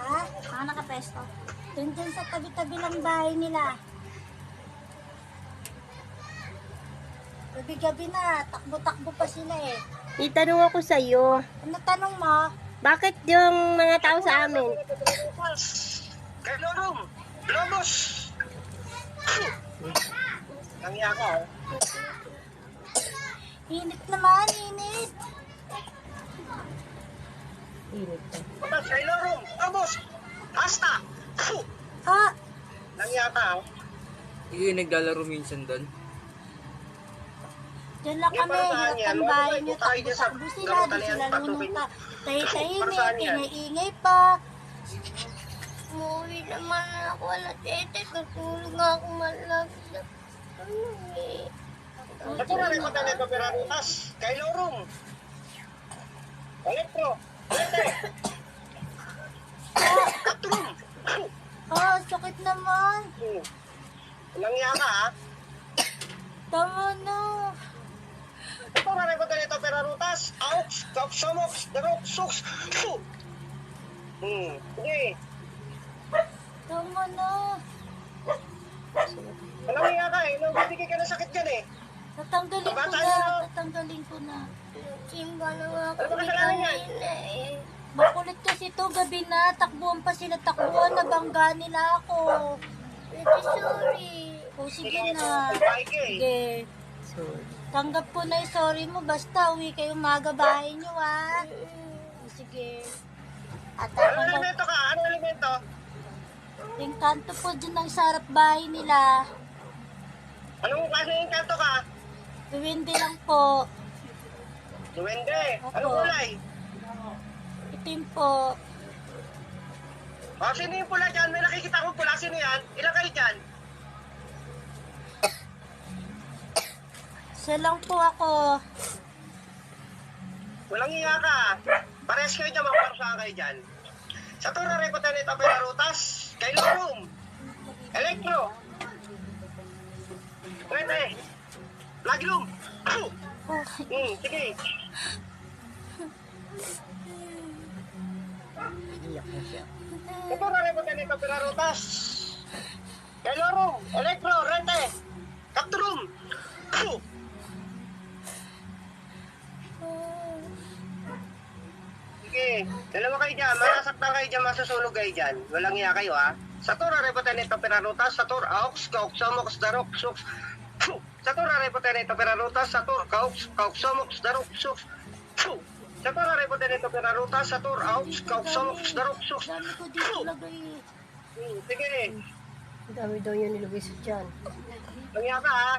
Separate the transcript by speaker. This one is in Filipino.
Speaker 1: Ha?
Speaker 2: Saan nakapesto?
Speaker 1: Doon sa tabi-tabi ng bahay nila. Gabi-gabi na, takbo-takbo pa sila eh.
Speaker 3: Itanong ako sa iyo,
Speaker 1: Ano tanong mo?
Speaker 3: bakit yung mga tao sa amin?
Speaker 4: Kay Lorum! Lobos! Nangya ka, oh.
Speaker 1: Init naman, init.
Speaker 4: Bukas kay Lorum! Lobos! Hasta!
Speaker 1: Ha?
Speaker 4: Nangya ka, oh.
Speaker 5: Hindi kayo naglalaro minsan doon.
Speaker 1: Diyan lang
Speaker 4: Yan,
Speaker 1: kami,
Speaker 4: para saan
Speaker 1: hirap
Speaker 4: yan?
Speaker 1: ang bahay niyo,
Speaker 4: Tayo dyan sa
Speaker 1: takbo-takbo sila,
Speaker 4: garutan
Speaker 1: di
Speaker 4: na yan,
Speaker 1: sila
Speaker 4: patukin.
Speaker 1: lunong tayo-tahimik,
Speaker 4: Para saan yan?
Speaker 1: ingay-ingay pa.
Speaker 2: Umuwi naman ako na tete. Tutulog nga ako malapit na.
Speaker 4: Ito na rin ko tayo ito pirarutas. Kay Lorum! Elektro! Lete! Katrum!
Speaker 1: Oh, sakit naman.
Speaker 4: Nangya ka, ha?
Speaker 1: Tama na.
Speaker 4: Ito na rin ko tayo ito pirarutas. Aux! Kapsamoks! Darok! Suks! Su! Sige.
Speaker 1: Tama na.
Speaker 4: Nangya ka, eh. Nung bibigay ka ng sakit yan, eh.
Speaker 1: Tatanggalin ko
Speaker 4: Bata
Speaker 1: na.
Speaker 4: niyo, no?
Speaker 1: Tatanggalin ko na.
Speaker 2: Simba na nga
Speaker 4: Ano ba
Speaker 2: kami
Speaker 4: kasalanan yan?
Speaker 2: kanina eh.
Speaker 1: Makulit kasi to, gabi na. Takbuhan pa sila, takbuhan. Nabangga nila ako.
Speaker 2: Tete, sorry.
Speaker 1: O sige na.
Speaker 4: Bye, eh.
Speaker 1: Sige. Tanggap ko na yung sorry mo. Basta uwi kayo umaga bahay nyo, ha? O sige. At
Speaker 4: Ano
Speaker 1: ako
Speaker 4: elemento ka? Ano elemento?
Speaker 1: yung kanto po dyan ng sarap bahay nila.
Speaker 4: Anong klase ng kanto ka?
Speaker 1: Duwende lang po.
Speaker 4: Duwende.
Speaker 1: Opo.
Speaker 4: Anong kulay?
Speaker 1: Itim po.
Speaker 4: O, sino yung pula dyan? May nakikita kong pula. Sino yan? Ilan kayo dyan?
Speaker 1: Isa lang po ako.
Speaker 4: Walang iya ka. Pares kayo dyan, magparusahan kayo dyan. Sa tura rin ko tayo nito pinarutas. Kay Lorum. Elektro. Pwede. Laglum.
Speaker 1: Oh,
Speaker 4: Sige. Sa tura rin ko tayo nito pinarutas. Kay Lorum. Elektro. Rete. Kapturum. Sige, dalawa kayo dyan, masasaktan kayo dyan, masusunog kayo dyan. Walang iya kayo, ha? Sa tura repoten ito pinarutas, sa tur aux, kauk, somoks, darok, suks. Sa tura repoten ito pinarutas, sa tur kauk, somoks, darok, suks. Sa tura repoten ito pinarutas, sa tur aux, kauk, somoks, darok, suks.
Speaker 1: dami ko dito lagay eh.
Speaker 4: Sige,
Speaker 3: Ang dami daw yun ni Luis dyan.
Speaker 4: langya ka, ha?